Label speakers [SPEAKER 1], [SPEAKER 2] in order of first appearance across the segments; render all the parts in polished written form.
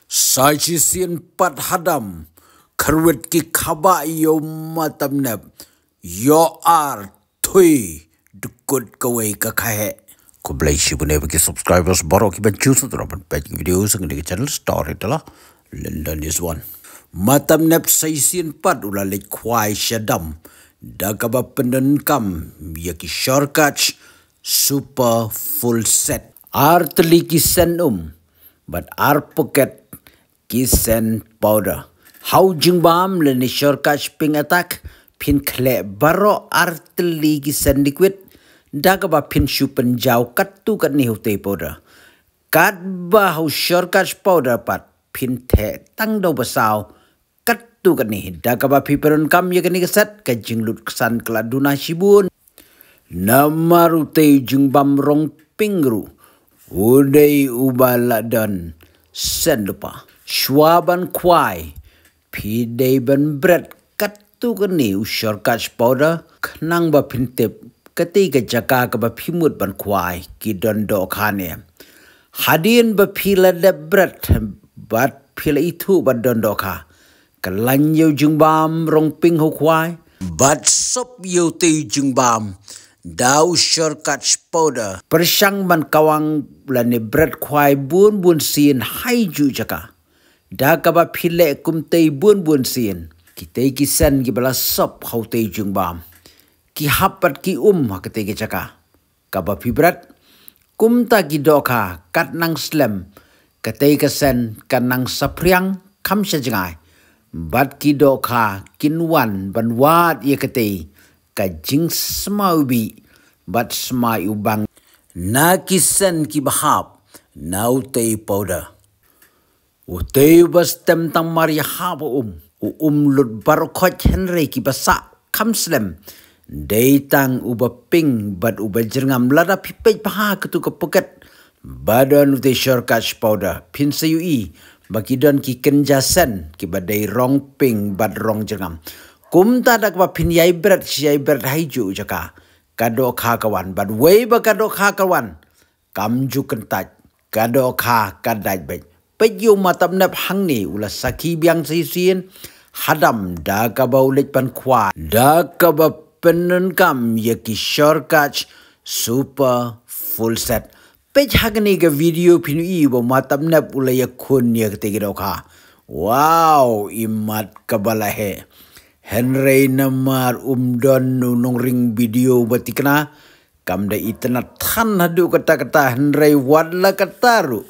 [SPEAKER 1] Sajisin pat hadam kerwit ki khaba yo matam nep yo ar thui dukut kawai ka khahe ko blai shi bune ki subscribers baro ki banchu sa terapan page videos ng channel story tala London is one matam nep saisin pat ulale kwai shadam dagaba pendan kam ya ki shortcut super full set artli ki sen but ar pocket kisen powder. How jingbam le ni shortcut ping attack pin kle baro artli kisen liquid dagaba pin shupen jau katu kat ni hote powder. Kat ba how shortcut powder pat pin the tang do basau katu kat ni dagaba piperon kam ye kani keset ka jinglut kesan keladuna shibun. Namaru te jingbam rong pingru. Udai ubaladan sen lupa. Schwaban kwai, pidei ban bread katu kani shortcut powder knang ba pintip ketika jaka ke ba pimut ban kwai ki dondo khane. Hadin ba pila de bread bat pila itu ba dondo kha. Kalan yo jingbam rong ping ho kwai bat sop yo te jingbam. Dau shortcut powder persang ban kawang lani bread kwai bun sin hai ju jaka. Da kaba pile kumtei bun sin. Kitei kisan ki bala sop hautei jungbam. Ki hapat ki hakatei ki jaka. Kaba pibrat kumta ki doka kat nang slam. Katei kasen kan nang sapriang kam sajangai. Bat ki doka kinwan ban wat ye katei. Ka jing smaubi bat smai ubang na kisen ki bahap na utei powder utei bas tem tang mari habo lut barokot henry ki basa kamslem dei tang uba ping bat uba jerngam lada pipej paha ketu ke poket badan utei shortcut powder pin sayui baki don ki kenjasen ki badai rong ping bat rong jerngam kumta dak ba pin yai berat haiju jaka kado kha kawan but way ba kado kha kawan kamju kentaj kado kha kadaj bet peju matam nap hangni ula saki biang sisien hadam da ka baulet pan khwa da ka ba penen kam ye ki shortcut super full set pej hagni ga video pinu I bo matam nap ula ya khun ye te gido kha wow imat kabala he Henry namar don nung ring video batikna kam da itna than hadu kata Henry wadla kataru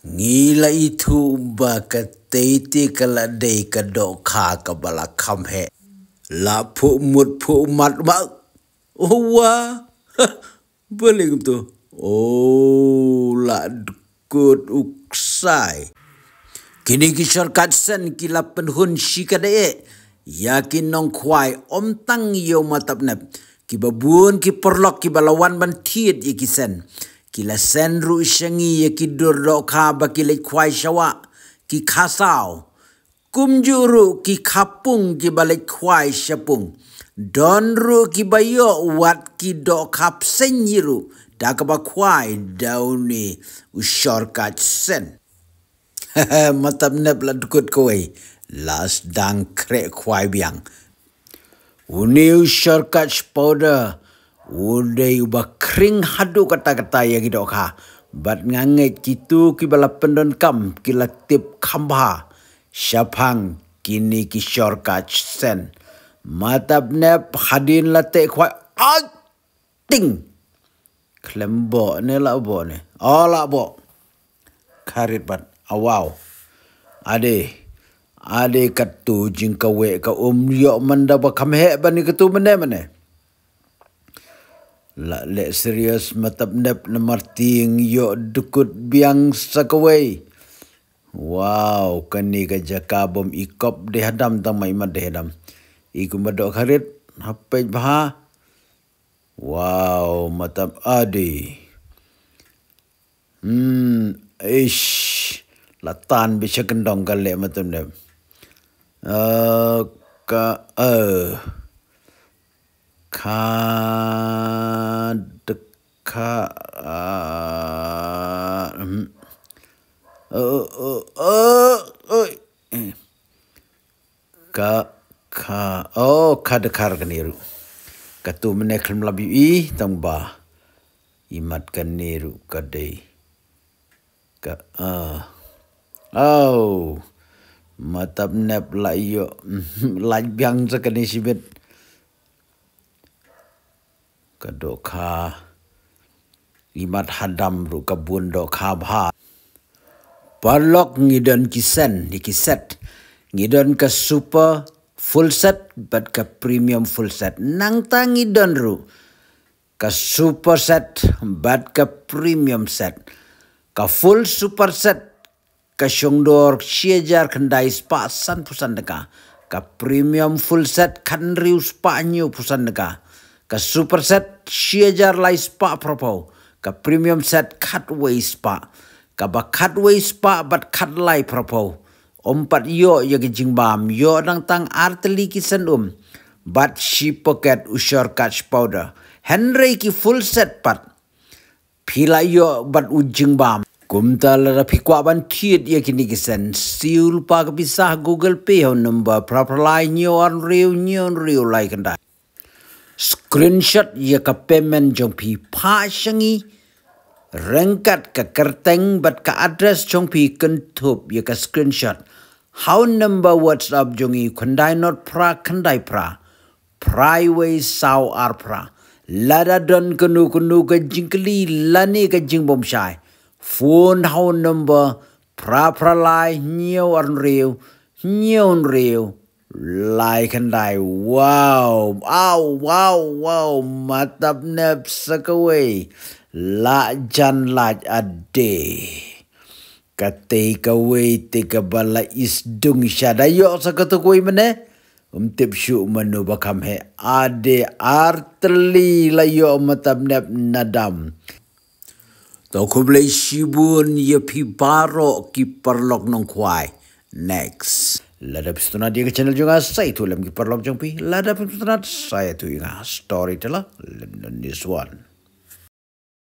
[SPEAKER 1] ngila itu ba katete kala dei kado kha kabala kamhe la phu mut phu mat ba owa beling tu oh la dukut uksai kini ki shortcut sen kila penhun shikade yakin nong kwai om tang yo matap nep ki babun ki perlok ki balawan ban tiet ye ki sen ki la sen ru shangi ye ki dur do kha ba ki le kwai shawa ki khasau kumjuru ki khapung ki balik kwai shapung don ru ki bayo wat ki do khap senyiru da ka ba kwai dauni shortcut sen matap nep la dukut koi last dang krek kwai biang uniu shortcut powder udai uba kring hadu kata-kata ya gido kha bat ngange kitu ki bala pendon kam kila tip khamba syapang kini ki shortcut sen matab nep hadin late kwai ting klembo ne la bo ne ola bo karit bat awaw ade katu jingkawe ka yo manda ba kamhe bani katu mane la le serius matab nep na marting yo dukut biang sakawai wow kani ka jakabom ikop de hadam tang mai mad de hadam iku madok harit hape bah wow matab ade ish latan bisa kendong kale matab nep ka Kadekar kaniru katu menekal melabi tang ba imat kaniru kadai matap nep la iyo la biang sakani sibet kadoka imat hadam ru kabun do khabha parlok ngidon kisen di kiset ngidon ke super full set but ke premium full set nang ta ngidon ru ke super set but ke premium set ke full super set ka syongdor siejar kendai spa san pusan deka ka premium full set kan riu spa new pusan deka ka super set siejar lai spa propo ka premium set cutway spa ka ba cutway spa bat cut lai propo ompat yo ya jingbam yo dang tang arteli kisan bat shi pocket usor catch powder henry ki full set pat pila yo bat ujingbam kumta lara pikwa ban tiet ya kini kisan siul pa bisa Google Pay ho number proper line nyon riu lai kanda screenshot ya ka payment jong pi pa shangi rengkat ka kerteng bat ka address jong pi kentup ya ka screenshot how number WhatsApp jongi kandai not pra kandai pra praiway saw arpra lada don kenu ka jingkli lani ka jingbom shai phone how number prapralai nhiều riu lai kandai wow matap nep sakaway la jan laj ade kate kaway te kabala is dung shadayo sakatukoi mane tip shu manu bakam he ade artli layo matap nep nadam tau kublai shibun ya pi baro ki perlok nong kwai next ladap stuna dia ke channel juga saya tu lam ki perlok jong pi ladap stuna saya tu inga storyteller this one